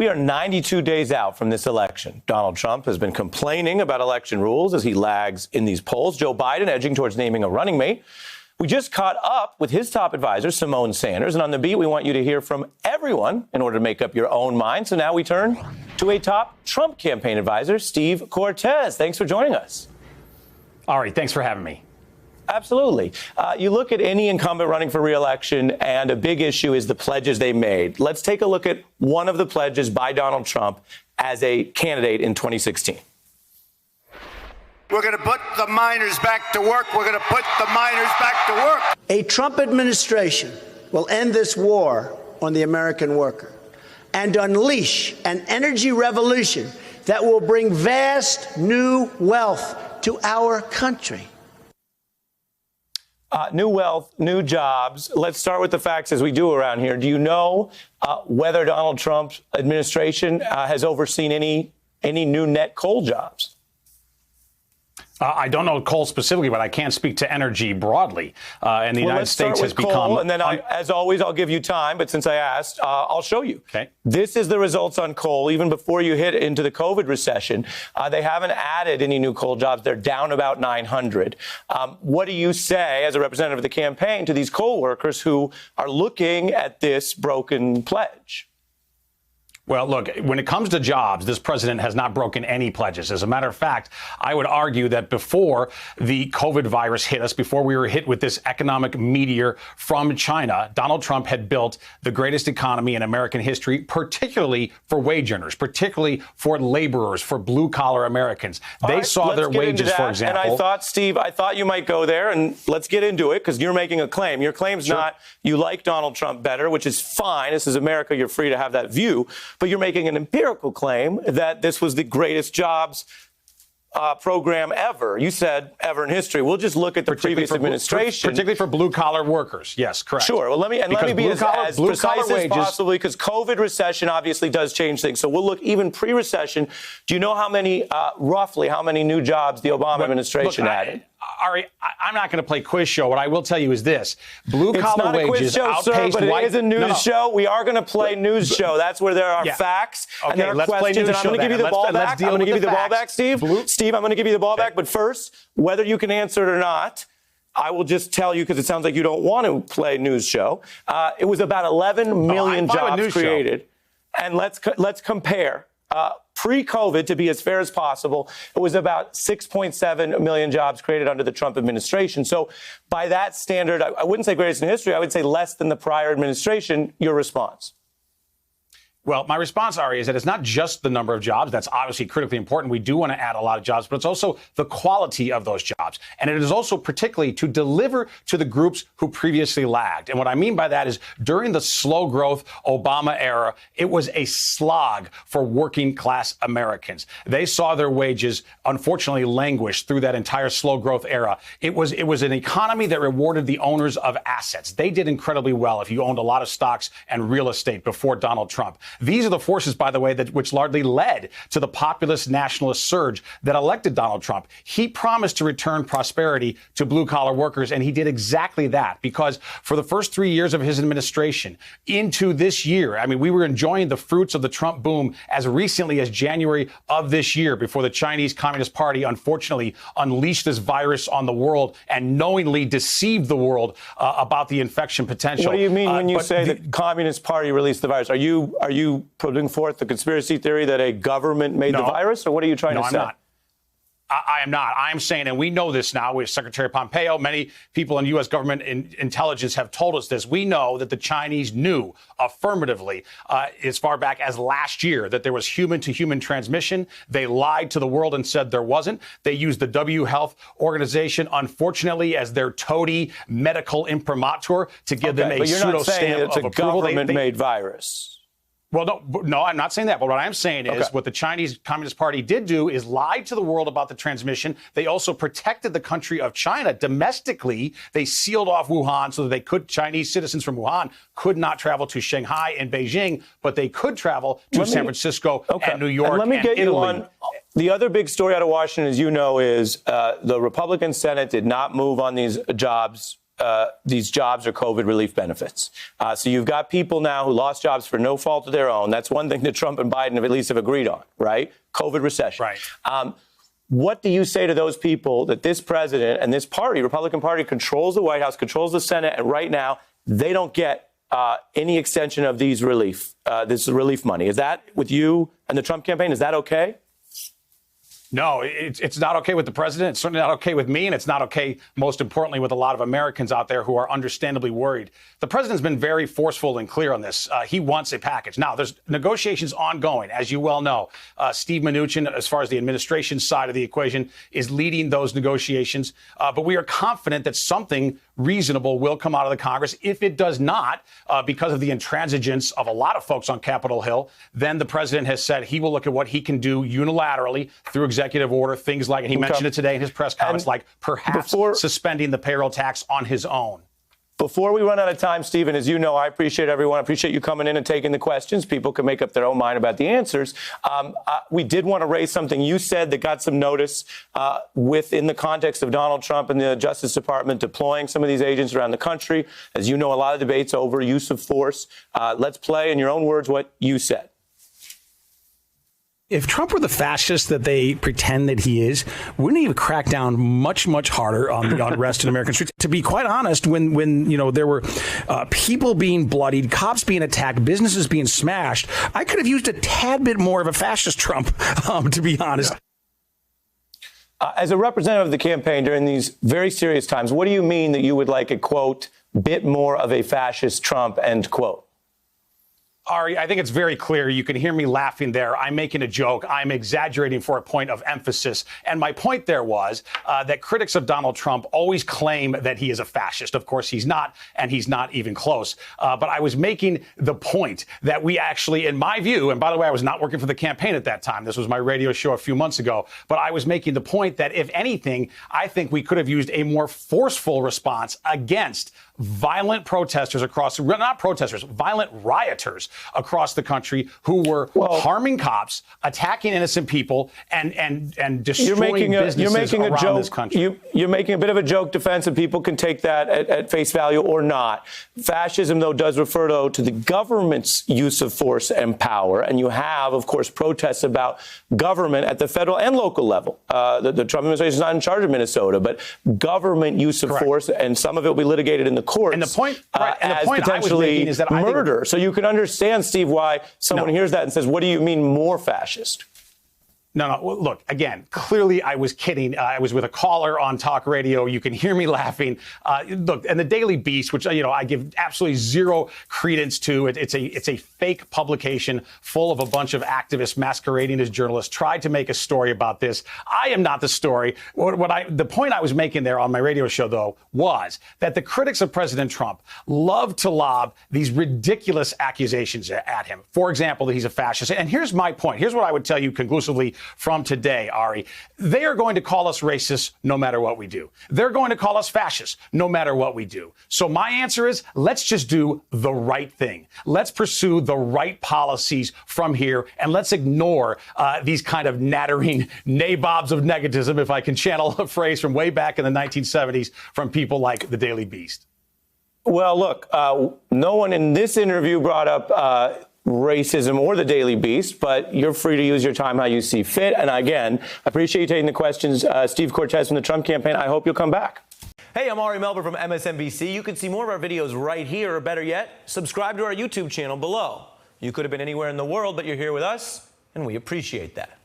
We are 92 days out from this election. Donald Trump has been complaining about election rules as he lags in these polls. Joe Biden edging towards naming a running mate. We just caught up with his top advisor, Simone Sanders. And on The Beat, we want you to hear from everyone in order to make up your own mind. So now we turn to a top Trump campaign advisor, Steve Cortes. Thanks for joining us. Ari, thanks for having me. Absolutely. You look at any incumbent running for re-election, and a big issue is the pledges they made. Let's take a look at one of the pledges by Donald Trump as a candidate in 2016. We're going to put the miners back to work. We're going to put the miners back to work. A Trump administration will end this war on the American worker and unleash an energy revolution that will bring vast new wealth to our country. New wealth, new jobs. Let's start with the facts as we do around here. Do you know whether Donald Trump's administration has overseen any new net coal jobs? I don't know coal specifically, but I can speak to energy broadly. And the United States has become. Coal, and then, as always, I'll give you time. But since I asked, I'll show you. Okay. This is the results on coal. Even before you hit into the COVID recession, they haven't added any new coal jobs. They're down about 900. What do you say, as a representative of the campaign, to these coal workers who are looking at this broken pledge? Well, look, when it comes to jobs, this president has not broken any pledges. As a matter of fact, I would argue that before the COVID virus hit us, before we were hit with this economic meteor from China, Donald Trump had built the greatest economy in American history, particularly for wage earners, particularly for laborers, for blue collar Americans. They saw their wages, for example. And I thought, Steve, you might go there, and let's get into it, because you're making a claim. Your claim's not you like Donald Trump better, which is fine. This is America. You're free to have that view. But you're making an empirical claim that this was the greatest jobs program ever. You said ever in history. We'll just look at the previous administration. Particularly for blue-collar workers. Yes, correct. Sure. Well, let me be as precise as possible, because COVID recession obviously does change things. So we'll look even pre-recession. Do you know roughly how many new jobs the Obama administration added? Ari, I'm not going to play quiz show. What I will tell you is this. Blue-collar wages show, outpaced sir, but white... it is a news show. We are going to play news show. That's where there are facts and there are questions. And I'm going to give you the ball back. I'm going to give you the ball back, Steve. Steve, I'm going to give you the ball back. But first, whether you can answer it or not, I will just tell you, because it sounds like you don't want to play news show. It was about 11 million jobs created. And let's compare. Pre-COVID, to be as fair as possible, it was about 6.7 million jobs created under the Trump administration. So by that standard, I wouldn't say greatest in history. I would say less than the prior administration. Your response? Well, my response, Ari, is that it's not just the number of jobs. That's obviously critically important. We do want to add a lot of jobs, but it's also the quality of those jobs. And it is also particularly to deliver to the groups who previously lagged. And what I mean by that is during the slow growth Obama era, it was a slog for working class Americans. They saw their wages, unfortunately, languish through that entire slow growth era. It was an economy that rewarded the owners of assets. They did incredibly well if you owned a lot of stocks and real estate before Donald Trump. These are the forces, by the way, which largely led to the populist nationalist surge that elected Donald Trump. He promised to return prosperity to blue-collar workers, and he did exactly that, because for the first 3 years of his administration into this year, I mean, we were enjoying the fruits of the Trump boom as recently as January of this year, before the Chinese Communist Party, unfortunately, unleashed this virus on the world and knowingly deceived the world about the infection potential. What do you mean when you say the Communist Party released the virus? Are you putting forth the conspiracy theory that a government made the virus, or what are you trying to say? No, I'm not. I am not. I am saying, and we know this now with Secretary Pompeo, many people in U.S. government intelligence have told us this. We know that the Chinese knew affirmatively as far back as last year that there was human-to-human transmission. They lied to the world and said there wasn't. They used the WHO Health Organization, unfortunately, as their toady medical imprimatur to give them a pseudo-stamp of approval. It's a government-made virus. Well, no, I'm not saying that. But what I'm saying is what the Chinese Communist Party did do is lie to the world about the transmission. They also protected the country of China domestically. They sealed off Wuhan so that Chinese citizens from Wuhan could not travel to Shanghai and Beijing, but they could travel to San Francisco and New York and Italy. The other big story out of Washington, as you know, is the Republican Senate did not move on these jobs these jobs are COVID relief benefits. So you've got people now who lost jobs for no fault of their own. That's one thing that Trump and Biden have at least agreed on, right? COVID recession. Right. What do you say to those people that this president and this party, Republican Party, controls the White House, controls the Senate, and right now they don't get any extension of this relief money? Is that with you and the Trump campaign? Is that okay? No, it's not okay with the president. It's certainly not okay with me. And it's not okay, most importantly, with a lot of Americans out there who are understandably worried. The president's been very forceful and clear on this. He wants a package. Now, there's negotiations ongoing, as you well know. Steve Mnuchin, as far as the administration side of the equation, is leading those negotiations. But we are confident that something reasonable will come out of the Congress. If it does not, because of the intransigence of a lot of folks on Capitol Hill, then the president has said he will look at what he can do unilaterally through executive order, things like, and he mentioned it today in his press conference, like perhaps suspending the payroll tax on his own. Before we run out of time, Stephen, as you know, I appreciate everyone. I appreciate you coming in and taking the questions. People can make up their own mind about the answers. We did want to raise something you said that got some notice within the context of Donald Trump and the Justice Department deploying some of these agents around the country. As you know, a lot of debates over use of force. Let's play, in your own words, what you said. If Trump were the fascist that they pretend that he is, wouldn't he have cracked down much, much harder on the unrest in American streets? To be quite honest, when there were people being bloodied, cops being attacked, businesses being smashed, I could have used a tad bit more of a fascist Trump, to be honest. As a representative of the campaign during these very serious times, what do you mean that you would like a, quote, bit more of a fascist Trump, end quote? Ari, I think it's very clear. You can hear me laughing there. I'm making a joke. I'm exaggerating for a point of emphasis. And my point there was that critics of Donald Trump always claim that he is a fascist. Of course, he's not, and he's not even close. But I was making the point that we actually, in my view, and by the way, I was not working for the campaign at that time. This was my radio show a few months ago. But I was making the point that, if anything, I think we could have used a more forceful response against violent protesters violent rioters across the country who were harming cops, attacking innocent people, and destroying businesses around this country. You're making a bit of a joke defense, and people can take that at face value or not. Fascism, though, does refer, though, to the government's use of force and power. And you have, of course, protests about government at the federal and local level. The Trump administration is not in charge of Minnesota, but government use of force, and some of it will be litigated in the courts. And the point as potentially is that murder. So you can understand, Steve, why someone hears that and says, what do you mean more fascist? No. Well, look, again, clearly I was kidding. I was with a caller on talk radio. You can hear me laughing. Look, and the Daily Beast, which, I give absolutely zero credence to. It's a fake publication full of a bunch of activists masquerading as journalists, tried to make a story about this. I am not the story. The point I was making there on my radio show, though, was that the critics of President Trump love to lob these ridiculous accusations at him. For example, that he's a fascist. And here's my point. Here's what I would tell you conclusively from today, Ari. They are going to call us racist no matter what we do. They're going to call us fascists no matter what we do. So my answer is, let's just do the right thing. Let's pursue the right policies from here, and let's ignore these kind of nattering nabobs of negativism, if I can channel a phrase from way back in the 1970s from people like the Daily Beast. Well, look, no one in this interview brought up racism or the Daily Beast, but you're free to use your time how you see fit. And again, I appreciate you taking the questions. Steve Cortez from the Trump campaign. I hope you'll come back. Hey, I'm Ari Melber from MSNBC. You can see more of our videos right here, or better yet, subscribe to our YouTube channel below. You could have been anywhere in the world, but you're here with us, and we appreciate that.